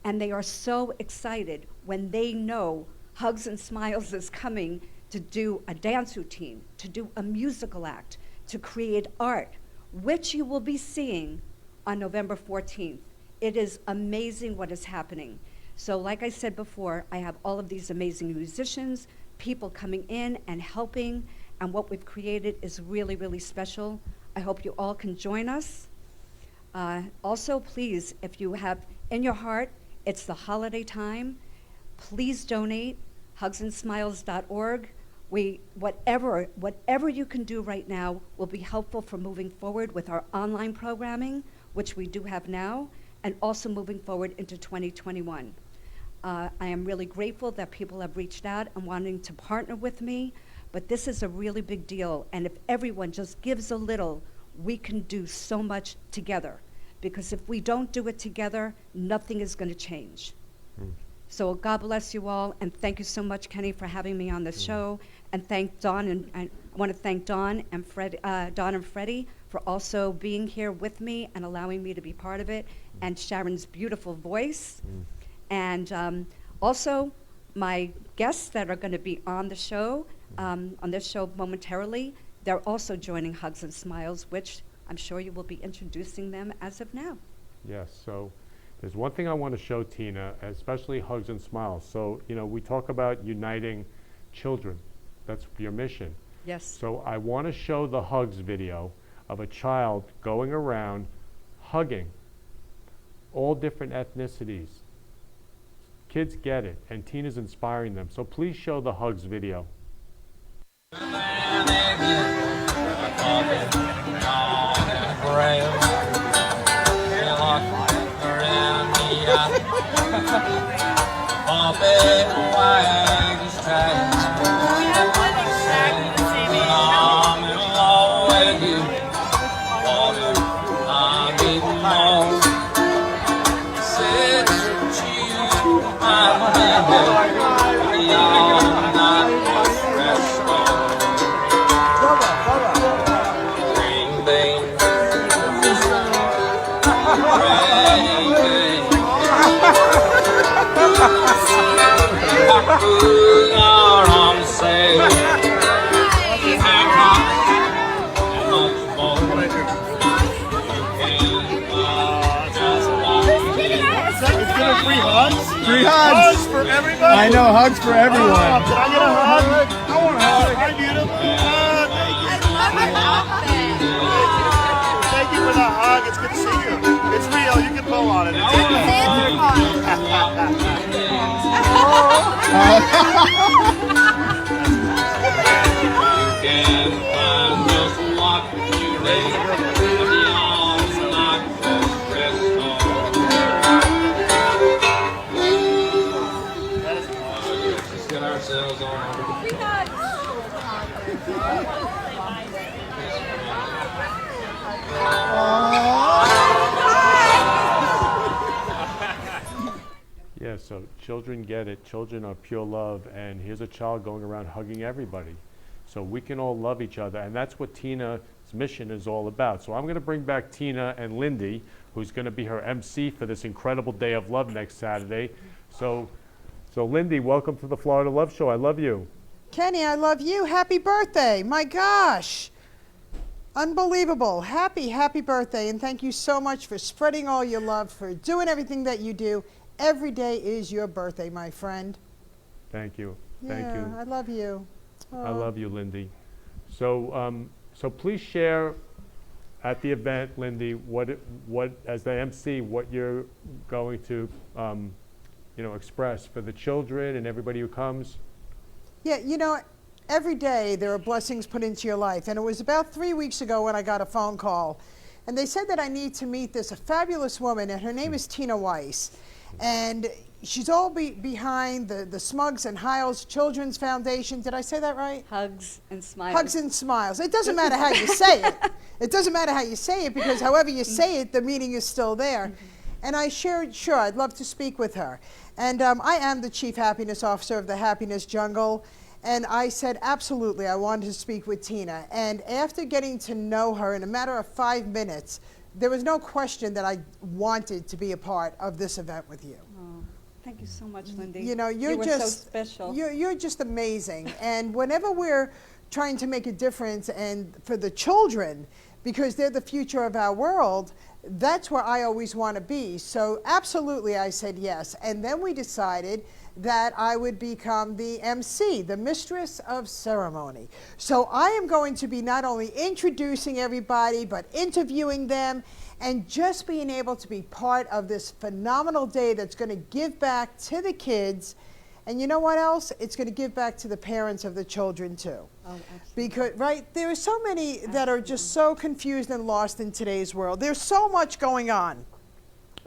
And they are so excited when they know Hugs and Smiles is coming to do a dance routine, to do a musical act, to create art, which you will be seeing on November 14th. It is amazing what is happening. So like I said before, I have all of these amazing musicians, people coming in and helping, and what we've created is really, really special. I hope you all can join us. Also, please, if you have in your heart, it's the holiday time, please donate, hugsandsmiles.org. Whatever you can do right now will be helpful for moving forward with our online programming, which we do have now, and also moving forward into 2021. I am really grateful that people have reached out and wanting to partner with me, but this is a really big deal, and if everyone just gives a little, we can do so much together, because if we don't do it together, nothing is going to change. So God bless you all, and thank you so much, Kenny, for having me on this show, and thank Dawn, and I want to thank Dawn and Freddie for also being here with me and allowing me to be part of it, and Sharon's beautiful voice. And also my guests that are going to be on the show, on this show momentarily, they're also joining Hugs and Smiles, which I'm sure you will be introducing them as of now. Yes, so there's one thing I want to show Tina, especially Hugs and Smiles. So, you know, we talk about uniting children. That's your mission. Yes. So I want to show the Hugs video of a child going around hugging all different ethnicities. Kids get it, and Tina's inspiring them. So please show the Hugs video. our arms say, Free hugs? Free hugs. For everybody? I know, hugs for everyone. Can I get a hug? I want a hug. Hi, beautiful. Thank you for the hug. It's good to see you. It's real. You can pull on it. Yeah, so children get it. Children are pure love, and here's a child going around hugging everybody. So we can all love each other, and that's what Tina's mission is all about. So I'm going to bring back Tina and Lindy, who's going to be her MC for this incredible Day of Love next Saturday. So Lindy, welcome to the Florida Love Show. I love you. Kenny, I love you. Happy birthday. My gosh. Unbelievable. Happy birthday. And thank you so much for spreading all your love, for doing everything that you do. Every day is your birthday, my friend. Thank you. Yeah, Thank you. I love you. I love you, Lindy. So, so please share at the event, Lindy, what as the MC, what you're going to, express for the children and everybody who comes. Yeah, every day there are blessings put into your life. And it was about 3 weeks ago when I got a phone call. And they said that I need to meet a fabulous woman, and her name is Tina Weiss. And she's all behind the Smugs and Hiles Children's Foundation. Did I say that right? Hugs and Smiles. Hugs and Smiles. It doesn't matter how you say it. It doesn't matter how you say it, because however you say it, the meaning is still there. And I shared, sure, I'd love to speak with her. And I am the Chief Happiness Officer of the Happiness Jungle. And I said, absolutely, I wanted to speak with Tina. And after getting to know her in a matter of 5 minutes, there was no question that I wanted to be a part of this event with you. Oh, thank you so much, Lindy. You know, you were just so special. You're just amazing. And whenever we're trying to make a difference, and for the children, because they're the future of our world, that's where I always want to be. So absolutely, I said yes. And then we decided that I would become the MC, the Mistress of Ceremony. So I am going to be not only introducing everybody, but interviewing them, and just being able to be part of this phenomenal day that's going to give back to the kids. And you know what else? It's going to give back to the parents of the children too. Oh, absolutely. Because, right, there are so many that are just so confused and lost in today's world. There's so much going on.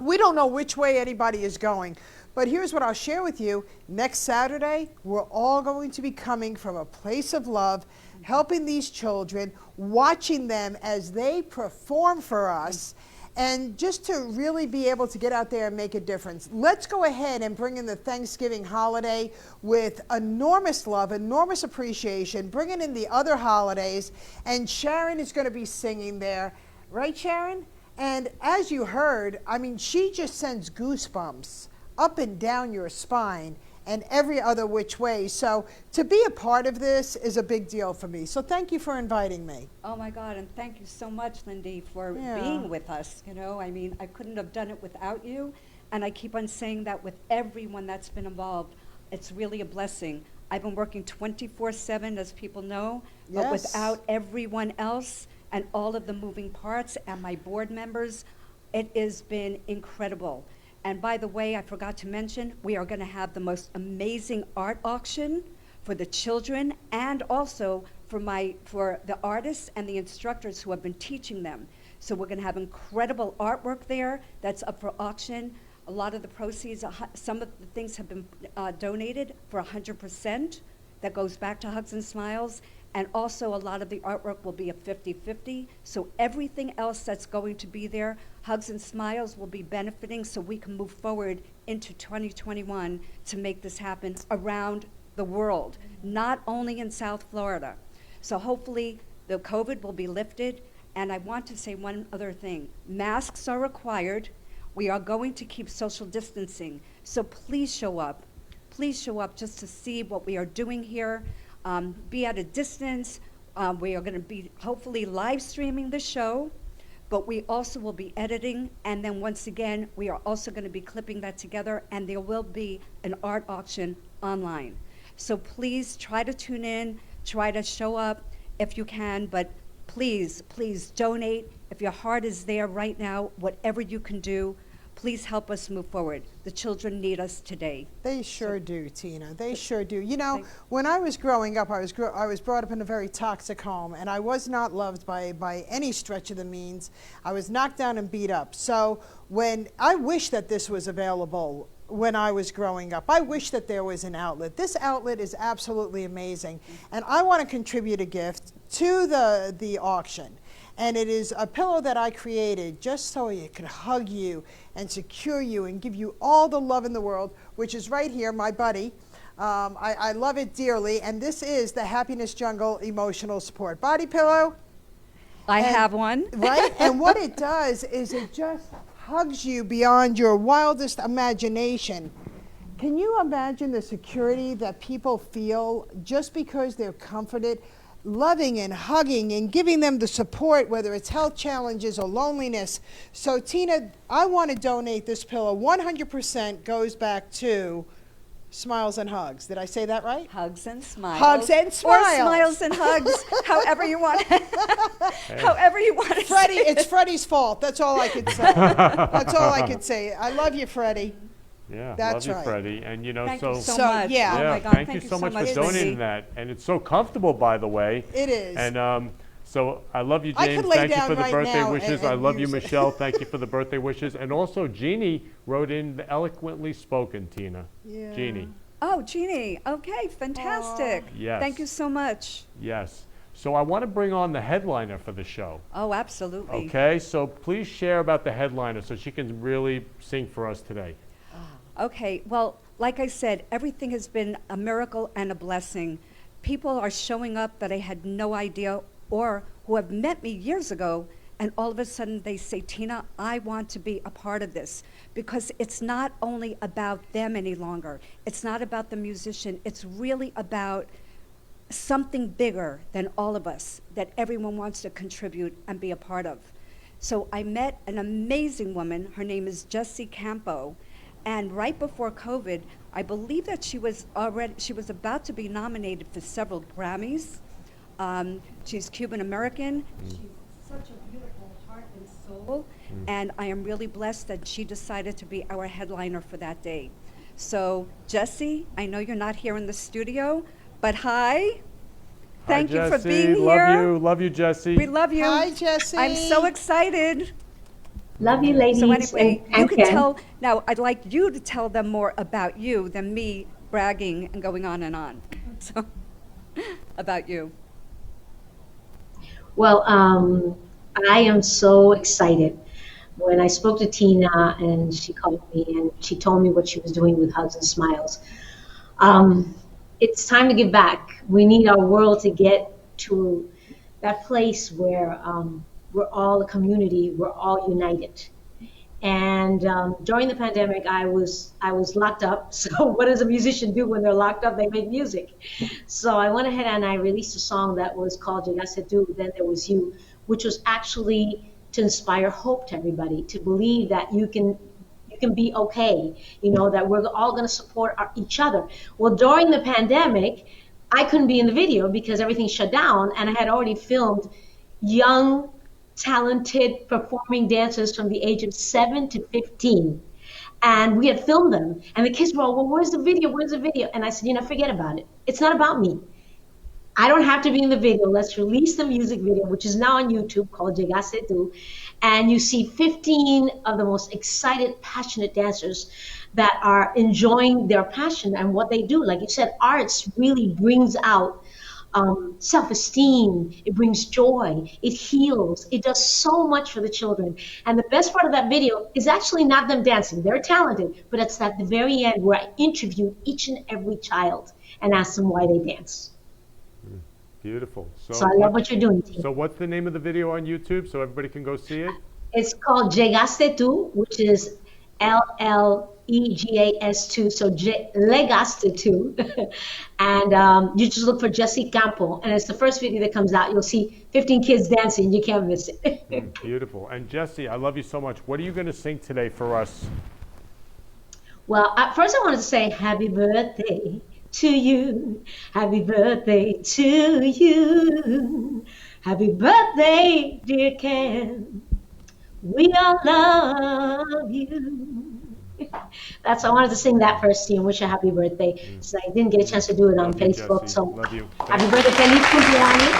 We don't know which way anybody is going. But here's what I'll share with you. Next Saturday, we're all going to be coming from a place of love, helping these children, watching them as they perform for us, and just to really be able to get out there and make a difference. Let's go ahead and bring in the Thanksgiving holiday with enormous love, enormous appreciation, bringing in the other holidays, and Sharon is going to be singing there. Right, Sharon? And as you heard, I mean, she just sends goosebumps up and down your spine and every other which way. So to be a part of this is a big deal for me. So thank you for inviting me. Oh my God, and thank you so much, Lindy, for being with us. You know, I mean, I couldn't have done it without you. And I keep on saying that with everyone that's been involved. It's really a blessing. I've been working 24/7, as people know, but without everyone else and all of the moving parts and my board members, it has been incredible. And by the way, I forgot to mention, we are going to have the most amazing art auction for the children, and also for the artists and the instructors who have been teaching them. So we're going to have incredible artwork there that's up for auction. A lot of the proceeds, some of the things have been donated for 100%. That goes back to Hugs and Smiles. And also a lot of the artwork will be a 50-50. So everything else that's going to be there, Hugs and Smiles will be benefiting, so we can move forward into 2021 to make this happen around the world, not only in South Florida. So hopefully the COVID will be lifted. And I want to say one other thing. Masks are required. We are going to keep social distancing. So please show up. please show up just to see what we are doing here. Be at a distance. We are going to be hopefully live streaming the show, but we also will be editing. And then once again, we are also going to be clipping that together, and there will be an art auction online. So please try to tune in, try to show up if you can, but please, please donate. If your heart is there right now, whatever you can do, please help us move forward. The children need us today. They sure do, Tina. They sure do. You know, when I was growing up, I was brought up in a very toxic home, and I was not loved by any stretch of the means. I was knocked down and beat up. So when I wish that this was available when I was growing up, I wish that there was an outlet. This outlet is absolutely amazing, and I want to contribute a gift to the auction. And it is a pillow that I created just so it could hug you and secure you and give you all the love in the world, which is right here, my buddy. I love it dearly, and this is the Happiness Jungle Emotional Support Body Pillow. I have one. Right? And what it does is it just hugs you beyond your wildest imagination. Can you imagine the security that people feel just because they're comforted? Loving and hugging and giving them the support, whether it's health challenges or loneliness. So Tina, I want to donate this pillow. 100% goes back to Smiles and Hugs. Did I say that right? Hugs and Smiles. Hugs and Smiles. Or Smiles and Hugs, however you want it. However you want it. Freddie, it's Freddie's fault. That's all I could say. That's all I could say. I love you, Freddie. Yeah, that's love you, right. Freddie. And you know, Thank you so much. Yeah. Oh my God, thank you so much for donating that. And it's so comfortable, by the way. It is. And so I love you, I James. could lay Thank you down for the right birthday now wishes. and I love you, use it. Michelle. Thank you for the birthday wishes. And also, Jeannie wrote in the eloquently spoken, Tina. Yeah. Jeannie. Oh, Jeannie. Okay, fantastic. Yes. Thank you so much. Yes. So I want to bring on the headliner for the show. Oh, absolutely. Okay, so please share about the headliner so she can really sing for us today. Okay, well, like I said, everything has been a miracle and a blessing. People are showing up that I had no idea or who have met me years ago, and all of a sudden they say, Tina, I want to be a part of this, because it's not only about them any longer. It's not about the musician. It's really about something bigger than all of us that everyone wants to contribute and be a part of. So I met an amazing woman. Her name is Jessie Campo. And right before COVID, I believe that she was about to be nominated for several Grammys. She's Cuban American. She's such a beautiful heart and soul. And I am really blessed that she decided to be our headliner for that day. So Jessie, I know you're not here in the studio, but hi. Thank you for being here. Love you, Jessie. We love you. Hi, Jessie. I'm so excited. Love you, ladies. So anyway, and you can Ken. tell, now I'd like you to tell them more about you than me bragging and going on and on. So, about you. Well, I am so excited. When I spoke to Tina and she called me and she told me what she was doing with Hugs and Smiles, it's time to give back. We need our world to get to that place where we're all a community, we're all united. And during the pandemic, I was locked up. So what does a musician do when they're locked up? They make music. So I went ahead and I released a song that was called Llegaste Tú, Then There Was You, which was actually to inspire hope to everybody, to believe that you can be okay, you know, that we're all gonna support each other. Well, during the pandemic, I couldn't be in the video because everything shut down, and I had already filmed young, talented performing dancers from the age of 7 to 15. And we had filmed them. And the kids were all, well, where's the video? Where's the video? And I said, you know, forget about it. It's not about me. I don't have to be in the video. Let's release the music video, which is now on YouTube, called Llegaste Tú. And you see 15 of the most excited, passionate dancers that are enjoying their passion and what they do. Like you said, arts really brings out self-esteem, it brings joy, it heals, it does so much for the children. And the best part of that video is actually not them dancing. They're talented, but it's at the very end where I interview each and every child and ask them why they dance. Beautiful. So I love what you're doing, Tina. So what's the name of the video on YouTube so everybody can go see it? It's called Llegaste Tú, which is LLEGAS2, so Legaste2. And you just look for Jessie Campo, and it's the first video that comes out. You'll see 15 kids dancing. You can't miss it. Beautiful. And Jessie, I love you so much. What are you going to sing today for us? Well, first I wanted to say happy birthday to you. Happy birthday to you. Happy birthday, dear Ken. We all love you. I wanted to sing that first to you and wish you a happy birthday. So I didn't get a chance to do it on Facebook. Jessie. So Love you. happy birthday, feliz cumpleaños.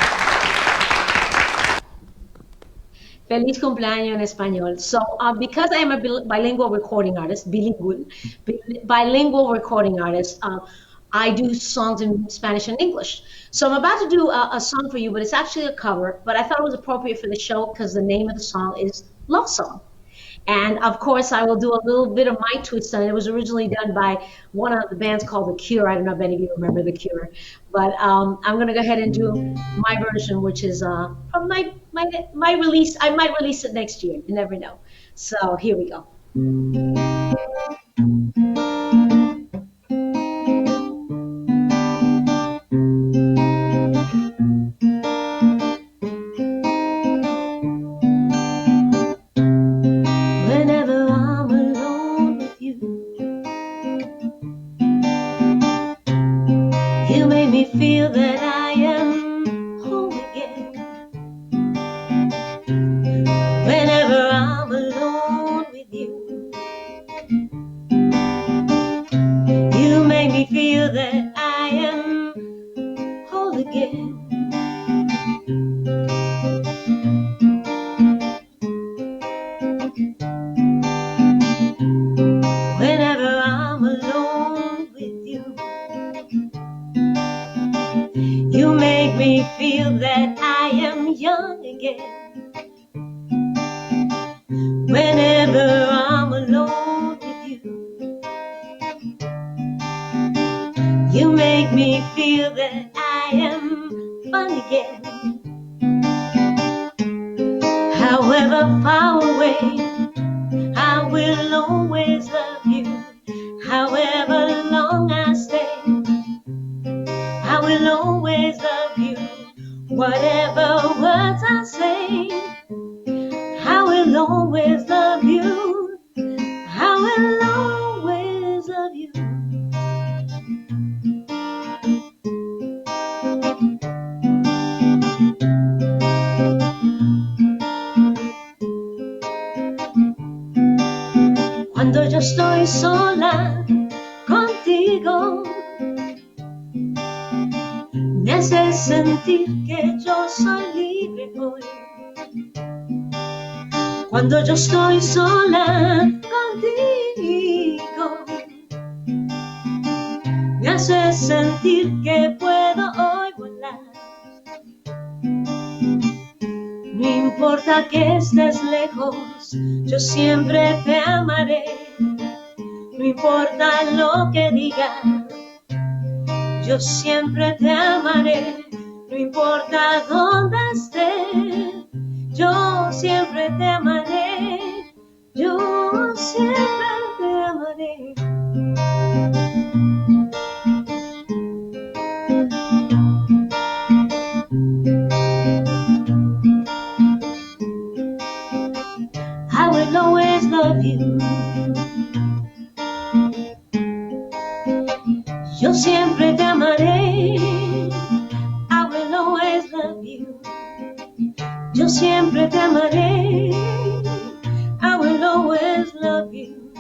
Feliz cumpleaños en español. So because I am a bilingual recording artist, bilingual recording artist, I do songs in Spanish and English. So I'm about to do a song for you, but it's actually a cover. But I thought it was appropriate for the show because the name of the song is Love Song. And of course, I will do a little bit of my twist on it. It was originally done by one of the bands called The Cure. I don't know if any of you remember The Cure. But I'm going to go ahead and do my version, which is from my release. I might release it next year. You never know. So here we go. Cuando yo estoy sola contigo, me hace sentir que yo soy libre hoy. Cuando yo estoy sola contigo, me hace sentir que puedo hoy volar. No importa que estés lejos, yo siempre te amaré. No importa lo que digan, yo siempre te amaré. No importa dónde estés, yo siempre te amaré. Yo siempre te amaré. I will always love you. Yo siempre te amaré. I will always love you. Yo siempre te amaré. I will always love you.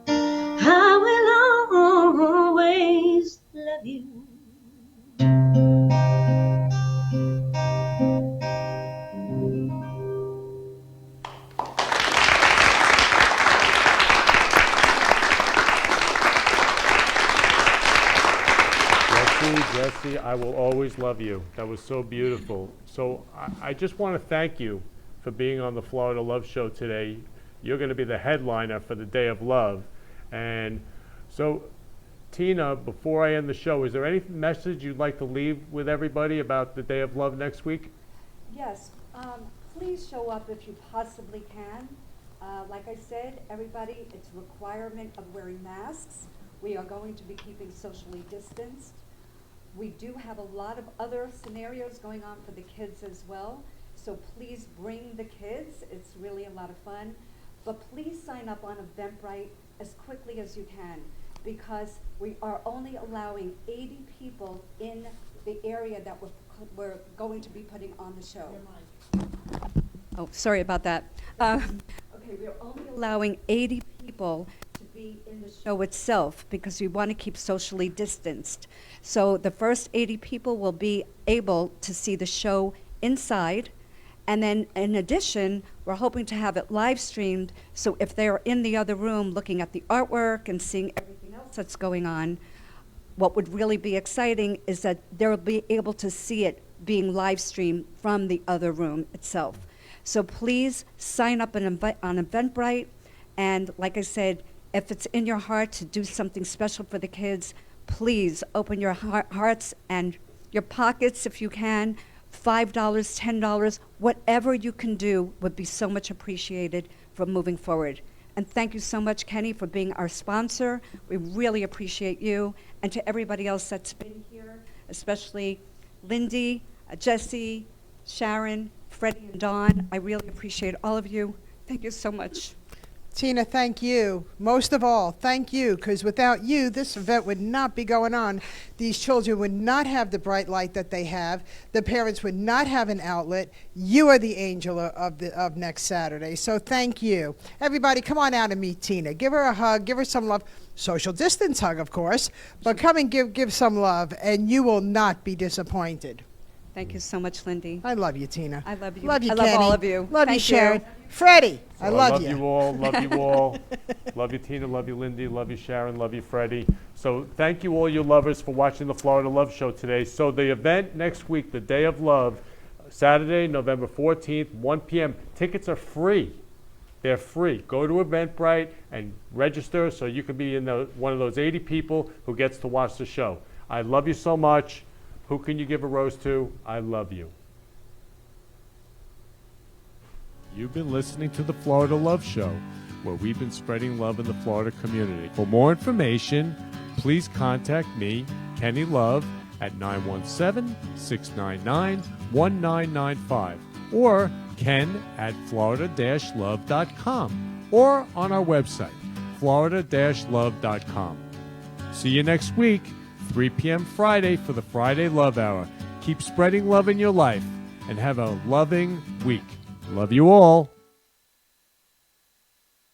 I will always love you. Jessie, I will always love you. That was so beautiful. So I just want to thank you for being on the Florida Love Show today. You're going to be the headliner for the Day of Love. And so, Tina, before I end the show, is there any message you'd like to leave with everybody about the Day of Love next week? Yes. Please show up if you possibly can. Like I said, everybody, it's a requirement of wearing masks. We are going to be keeping socially distanced. We do have a lot of other scenarios going on for the kids as well. So please bring the kids. It's really a lot of fun. But please sign up on Eventbrite as quickly as you can, because we are only allowing 80 people in the area that we're going to be putting on the show. Oh, sorry about that. Okay, we're only allowing 80 people to be in the show itself because we want to keep socially distanced. So the first 80 people will be able to see the show inside. And then in addition, we're hoping to have it live streamed. So if they're in the other room looking at the artwork and seeing everything else that's going on, what would really be exciting is that they'll be able to see it being live streamed from the other room itself. So please sign up on Eventbrite. And like I said, if it's in your heart to do something special for the kids, please open your hearts and your pockets if you can. $5, $10, whatever you can do would be so much appreciated for moving forward. And thank you so much, Kenny, for being our sponsor. We really appreciate you. And to everybody else that's been here, especially Lindy, Jesse, Sharon, Freddie, and Dawn, I really appreciate all of you. Thank you so much. Tina, thank you. Most of all, thank you, because without you, this event would not be going on. These children would not have the bright light that they have. The parents would not have an outlet. You are the angel of next Saturday, so thank you. Everybody, come on out and meet Tina. Give her a hug. Give her some love. Social distance hug, of course, but come and give some love, and you will not be disappointed. Thank you so much, Lindy. I love you, Tina. I love you. Love you, I love Kenny. all of you. Love you, Thank Sharon. you. Freddie, I So love you. Love you all. Love you all. Love you, Tina. Love you, Lindy. Love you, Sharon. Love you, Freddie. So thank you, all you lovers, for watching the Florida Love Show today. So the event next week, the Day of Love, Saturday, November 14th, 1 p.m. Tickets are free. They're free. Go to Eventbrite and register so you can be in one of those 80 people who gets to watch the show. I love you so much. Who can you give a rose to? I love you. You've been listening to the Florida Love Show, where we've been spreading love in the Florida community. For more information, please contact me, Kenny Love, at 917-699-1995 or ken@florida-love.com or on our website, florida-love.com. See you next week, 3 p.m. Friday for the Friday Love Hour. Keep spreading love in your life and have a loving week. Love you all.